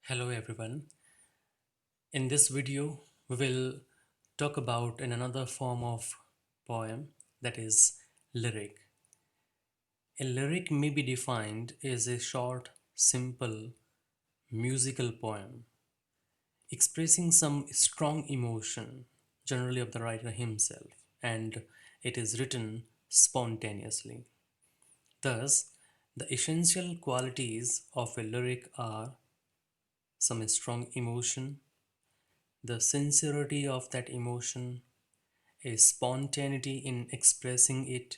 Hello everyone. In this video, we will talk about another form of poem, that is lyric. A lyric may be defined as a short, simple, musical poem expressing some strong emotion, generally of the writer himself, and it is written spontaneously. Thus, the essential qualities of a lyric are some strong emotion, the sincerity of that emotion, a spontaneity in expressing it,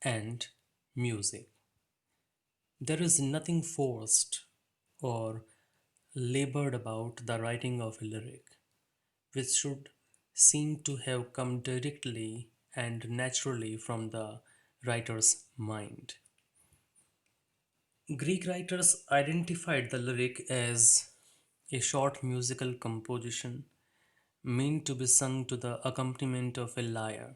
and music. There is nothing forced or labored about the writing of a lyric, which should seem to have come directly and naturally from the writer's mind. Greek writers identified the lyric as a short musical composition meant to be sung to the accompaniment of a lyre.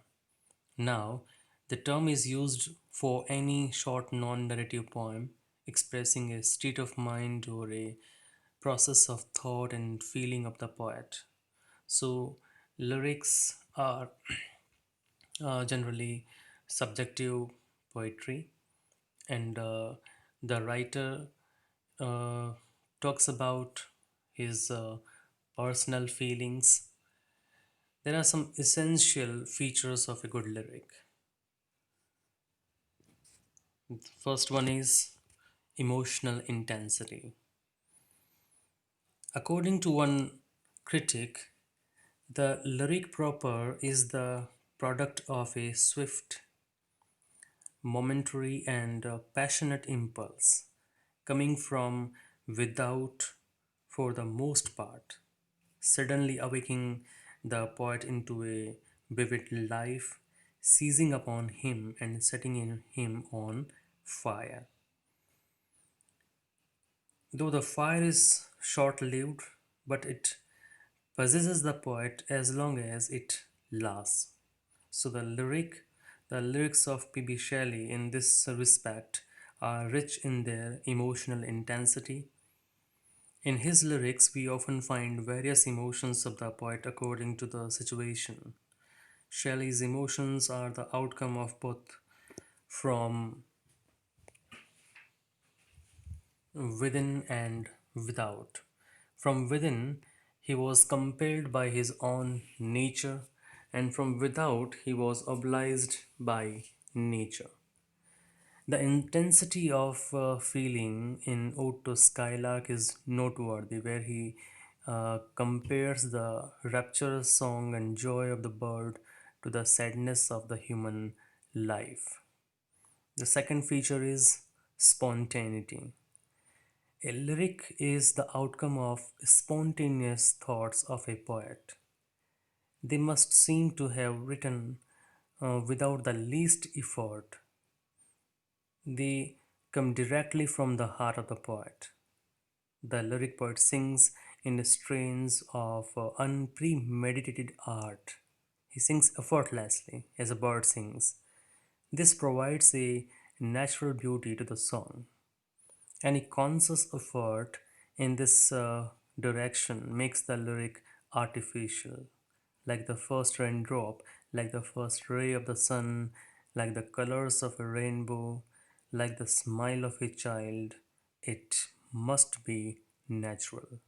Now, the term is used for any short non narrative poem expressing a state of mind or a process of thought and feeling of the poet. So, lyrics are generally subjective poetry, and the writer uh, talks about his personal feelings. There are some essential features of a good lyric. First one is emotional intensity. According to one critic, the lyric proper is the product of a swift, momentary, and passionate impulse coming from without, for the most part, suddenly awaking the poet into a vivid life, seizing upon him and setting in him on fire. Though the fire is short lived, but it possesses the poet as long as it lasts. So the lyrics of P.B. Shelley in this respect are rich in their emotional intensity. In his lyrics, we often find various emotions of the poet according to the situation. Shelley's emotions are the outcome of both from within and without. From within, he was compelled by his own nature, and from without, he was obliged by nature. The intensity of feeling in Ode to Skylark is noteworthy, where he compares the rapturous song and joy of the bird to the sadness of the human life. The second feature is spontaneity. A lyric is the outcome of spontaneous thoughts of a poet. They must seem to have written without the least effort. They come directly from the heart of the poet. The lyric poet sings in strains of unpremeditated art. He sings effortlessly as a bird sings. This provides a natural beauty to the song. Any conscious effort in this direction makes the lyric artificial, like the first raindrop, like the first ray of the sun, like the colors of a rainbow, like the smile of a child. It must be natural.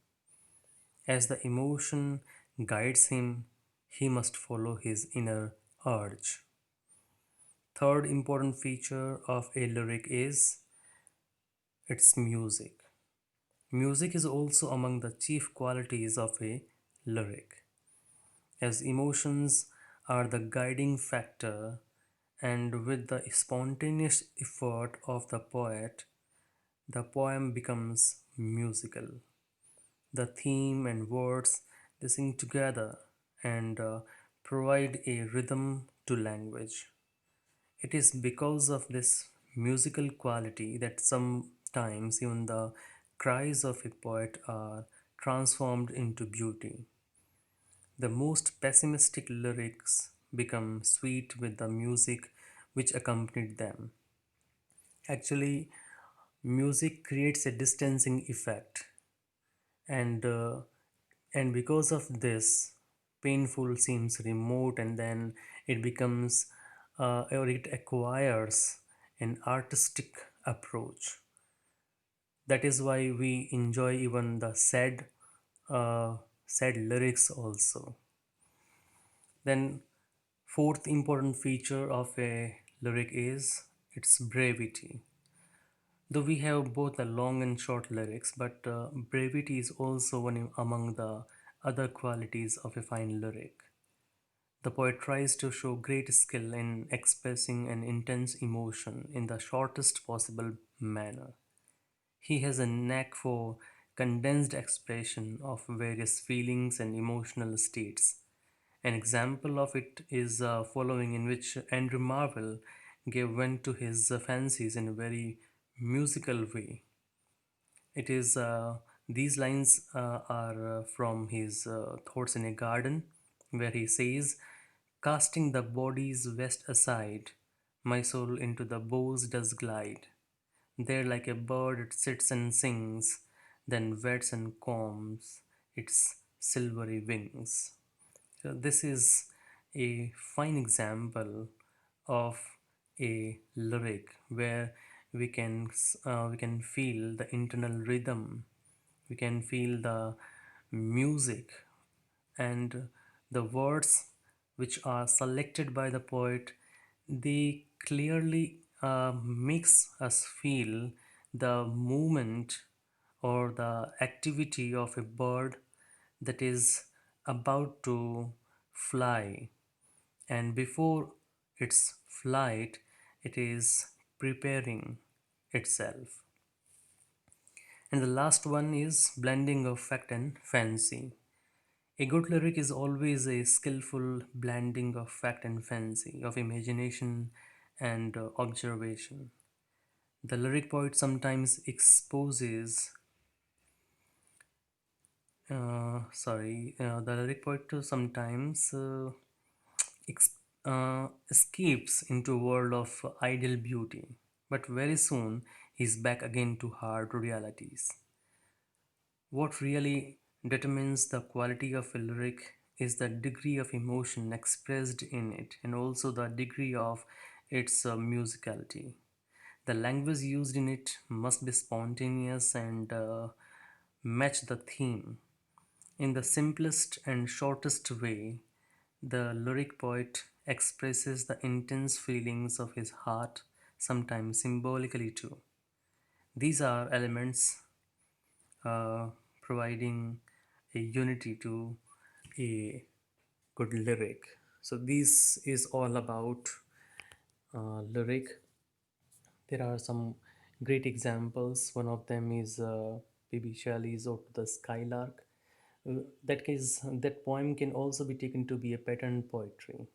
As the emotion guides him, he must follow his inner urge. Third important feature of a lyric is its music. Music is also among the chief qualities of a lyric, as emotions are the guiding factor, and with the spontaneous effort of the poet, the poem becomes musical. The theme and words they sing together and provide a rhythm to language. It is because of this musical quality that sometimes even the cries of a poet are transformed into beauty. The most pessimistic lyrics become sweet with the music which accompanied them. Actually, music creates a distancing effect. and because of this, painful seems remote, and then it becomes or it acquires an artistic approach. That is why we enjoy even the sad lyrics also. Then fourth important feature of a lyric is its brevity. Though we have both the long and short lyrics, but brevity is also one among the other qualities of a fine lyric. The poet tries to show great skill in expressing an intense emotion in the shortest possible manner. He has a knack for condensed expression of various feelings and emotional states. An example of it is following, in which Andrew Marvell gave vent to his fancies in a very musical way. It is these lines are from his Thoughts in a Garden, where he says, "Casting the body's vest aside, my soul into the boughs does glide. There, like a bird, it sits and sings, then wets and combs its silvery wings." So this is a fine example of a lyric where we can feel the internal rhythm, we can feel the music, and the words which are selected by the poet, they clearly makes us feel the movement or the activity of a bird that is about to fly, and before its flight it is preparing itself. And the last one is blending of fact and fancy. A good lyric is always a skillful blending of fact and fancy, of imagination and observation. The lyric poet sometimes exposes, the lyric poet sometimes ex- escapes into a world of ideal beauty, but very soon he's back again to hard realities. What really determines the quality of a lyric is the degree of emotion expressed in it, and also the degree of its musicality. The language used in it must be spontaneous and match the theme. In the simplest and shortest way, the lyric poet expresses the intense feelings of his heart, sometimes symbolically too. These are elements uh, providing a unity to a good lyric. So, this is all about lyric. There are some great examples. One of them is P.B. Shelley's "Ode to the Skylark." That poem can also be taken to be a pattern poetry,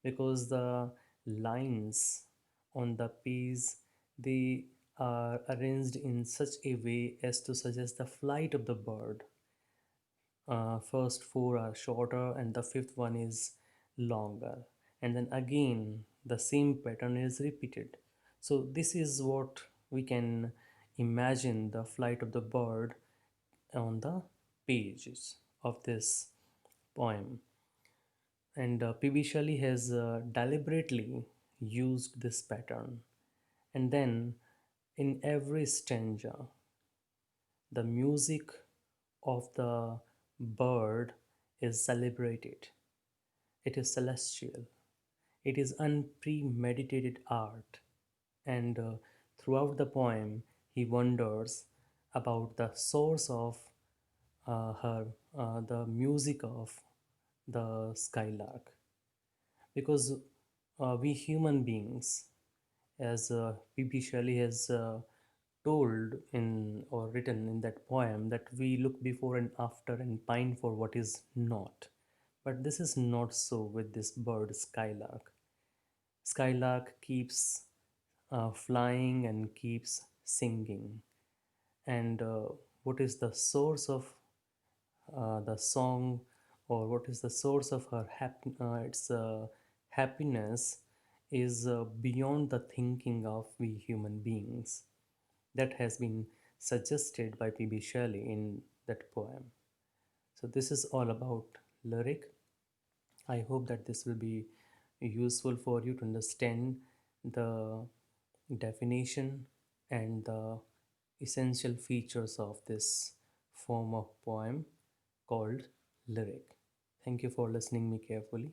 because the lines on the page, they are arranged in such a way as to suggest the flight of the bird. First four are shorter and the fifth one is longer, and then again the same pattern is repeated. So this is what we can imagine the flight of the bird on the pages of this poem. And P.B. Shelley has deliberately used this pattern, and then in every stanza the music of the bird is celebrated. It is celestial. It is unpremeditated art. And throughout the poem, he wonders about the source of the music of the skylark. Because we human beings, as P.B. Shelley has told in or written in that poem, that we look before and after and pine for what is not. But this is not so with this bird, skylark. Skylark keeps flying and keeps singing. And what is the source of the song, or what is the source of her its happiness, is beyond the thinking of we human beings. That has been suggested by P.B. Shelley in that poem. So, this is all about lyric. I hope that this will be useful for you to understand the definition and the essential features of this form of poem called lyric. Thank you for listening me carefully.